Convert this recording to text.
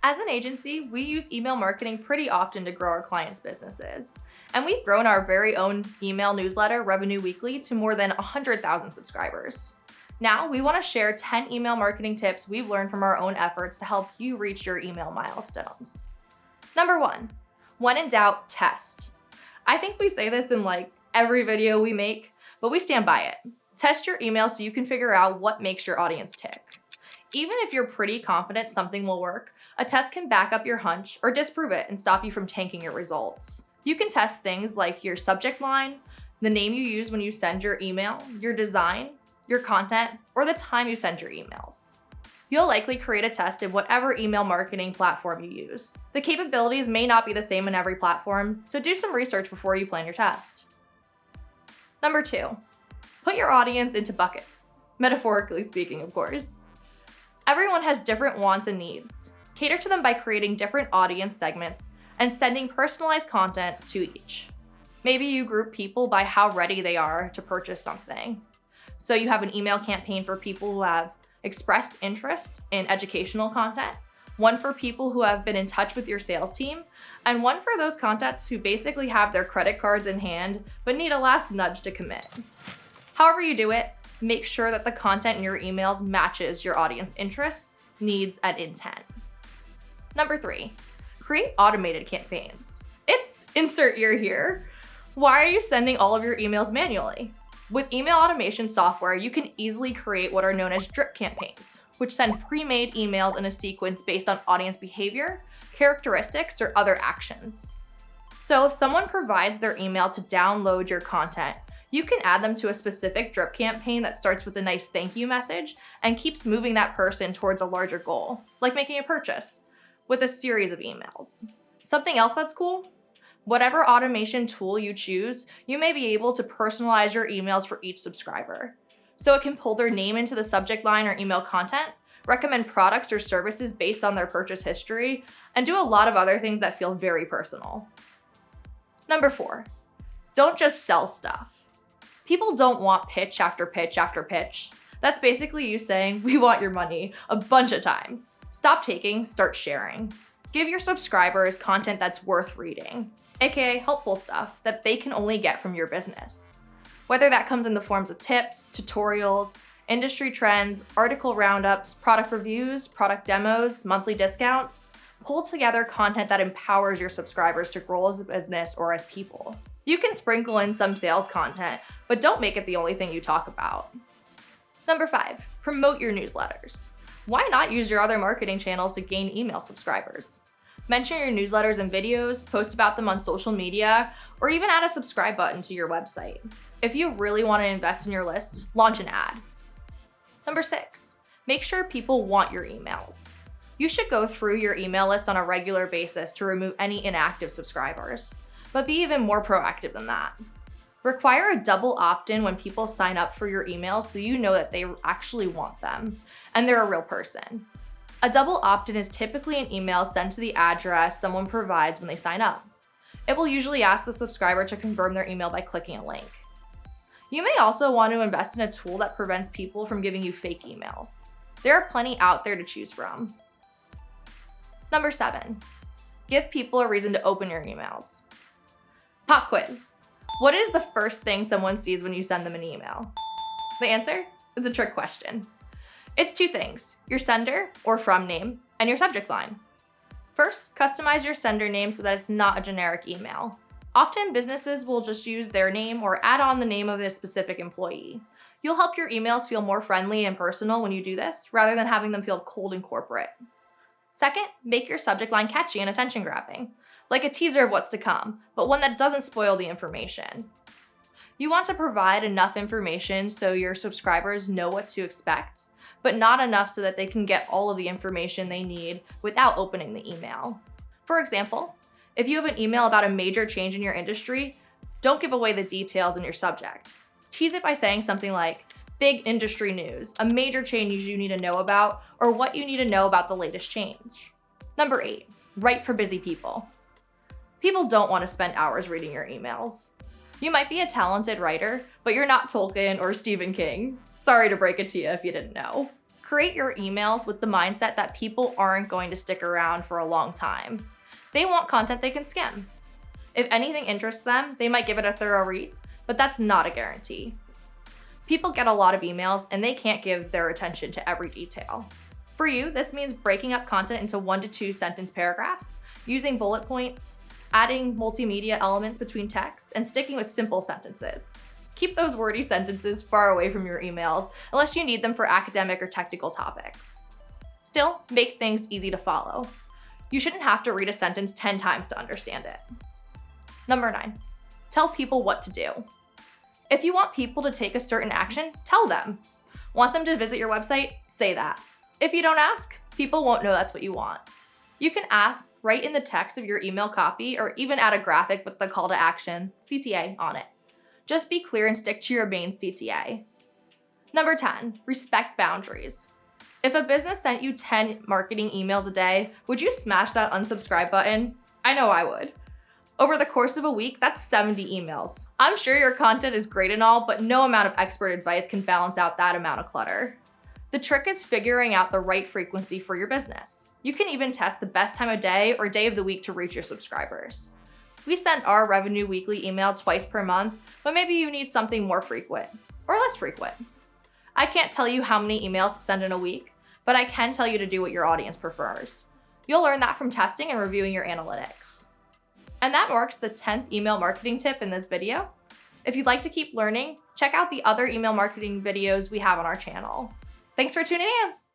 As an agency, we use email marketing pretty often to grow our clients' businesses. And we've grown our very own email newsletter, Revenue Weekly, to more than 100,000 subscribers. Now, we want to share 10 email marketing tips we've learned from our own efforts to help you reach your email milestones. Number 1, when in doubt, test. I think we say this in every video we make, but we stand by it. Test your email so you can figure out what makes your audience tick. Even if you're pretty confident something will work, a test can back up your hunch or disprove it and stop you from tanking your results. You can test things like your subject line, the name you use when you send your email, your design, your content, or the time you send your emails. You'll likely create a test in whatever email marketing platform you use. The capabilities may not be the same in every platform, so do some research before you plan your test. Number 2, put your audience into buckets. Metaphorically speaking, of course. Everyone has different wants and needs. Cater to them by creating different audience segments and sending personalized content to each. Maybe you group people by how ready they are to purchase something. So you have an email campaign for people who have expressed interest in educational content, one for people who have been in touch with your sales team, and one for those contacts who basically have their credit cards in hand but need a last nudge to commit. However you do it, make sure that the content in your emails matches your audience interests, needs, and intent. Number 3, create automated campaigns. It's insert year here. Why are you sending all of your emails manually? With email automation software, you can easily create what are known as drip campaigns, which send pre-made emails in a sequence based on audience behavior, characteristics, or other actions. So if someone provides their email to download your content, you can add them to a specific drip campaign that starts with a nice thank you message and keeps moving that person towards a larger goal, like making a purchase, with a series of emails. Something else that's cool? Whatever automation tool you choose, you may be able to personalize your emails for each subscriber. So it can pull their name into the subject line or email content, recommend products or services based on their purchase history, and do a lot of other things that feel very personal. Number 4, don't just sell stuff. People don't want pitch after pitch after pitch. That's basically you saying, "We want your money," a bunch of times. Stop taking, start sharing. Give your subscribers content that's worth reading, aka helpful stuff that they can only get from your business. Whether that comes in the forms of tips, tutorials, industry trends, article roundups, product reviews, product demos, monthly discounts, pull together content that empowers your subscribers to grow as a business or as people. You can sprinkle in some sales content, but don't make it the only thing you talk about. Number 5, promote your newsletters. Why not use your other marketing channels to gain email subscribers? Mention your newsletters and videos, post about them on social media, or even add a subscribe button to your website. If you really want to invest in your list, launch an ad. Number 6, make sure people want your emails. You should go through your email list on a regular basis to remove any inactive subscribers, but be even more proactive than that. Require a double opt-in when people sign up for your emails so you know that they actually want them and they're a real person. A double opt-in is typically an email sent to the address someone provides when they sign up. It will usually ask the subscriber to confirm their email by clicking a link. You may also want to invest in a tool that prevents people from giving you fake emails. There are plenty out there to choose from. Number 7, give people a reason to open your emails. Pop quiz. What is the first thing someone sees when you send them an email? The answer? It's a trick question. It's 2 things, your sender or from name and your subject line. First, customize your sender name so that it's not a generic email. Often businesses will just use their name or add on the name of a specific employee. You'll help your emails feel more friendly and personal when you do this, rather than having them feel cold and corporate. Second, make your subject line catchy and attention-grabbing, like a teaser of what's to come, but one that doesn't spoil the information. You want to provide enough information so your subscribers know what to expect, but not enough so that they can get all of the information they need without opening the email. For example, if you have an email about a major change in your industry, don't give away the details in your subject. Tease it by saying something like, "Big industry news, a major change you need to know about, or what you need to know about the latest change." Number 8, write for busy people. People don't want to spend hours reading your emails. You might be a talented writer, but you're not Tolkien or Stephen King. Sorry to break it to you if you didn't know. Create your emails with the mindset that people aren't going to stick around for a long time. They want content they can skim. If anything interests them, they might give it a thorough read, but that's not a guarantee. People get a lot of emails and they can't give their attention to every detail. For you, this means breaking up content into 1 to 2 sentence paragraphs, using bullet points, adding multimedia elements between text, and sticking with simple sentences. Keep those wordy sentences far away from your emails unless you need them for academic or technical topics. Still, make things easy to follow. You shouldn't have to read a sentence 10 times to understand it. Number 9, tell people what to do. If you want people to take a certain action, tell them. Want them to visit your website? Say that. If you don't ask, people won't know that's what you want. You can ask right in the text of your email copy or even add a graphic with the call to action, CTA, on it. Just be clear and stick to your main CTA. Number 10, respect boundaries. If a business sent you 10 marketing emails a day, would you smash that unsubscribe button? I know I would. Over the course of a week, that's 70 emails. I'm sure your content is great and all, but no amount of expert advice can balance out that amount of clutter. The trick is figuring out the right frequency for your business. You can even test the best time of day or day of the week to reach your subscribers. We send our Revenue Weekly email twice per month, but maybe you need something more frequent or less frequent. I can't tell you how many emails to send in a week, but I can tell you to do what your audience prefers. You'll learn that from testing and reviewing your analytics. And that marks the 10th email marketing tip in this video. If you'd like to keep learning, check out the other email marketing videos we have on our channel. Thanks for tuning in.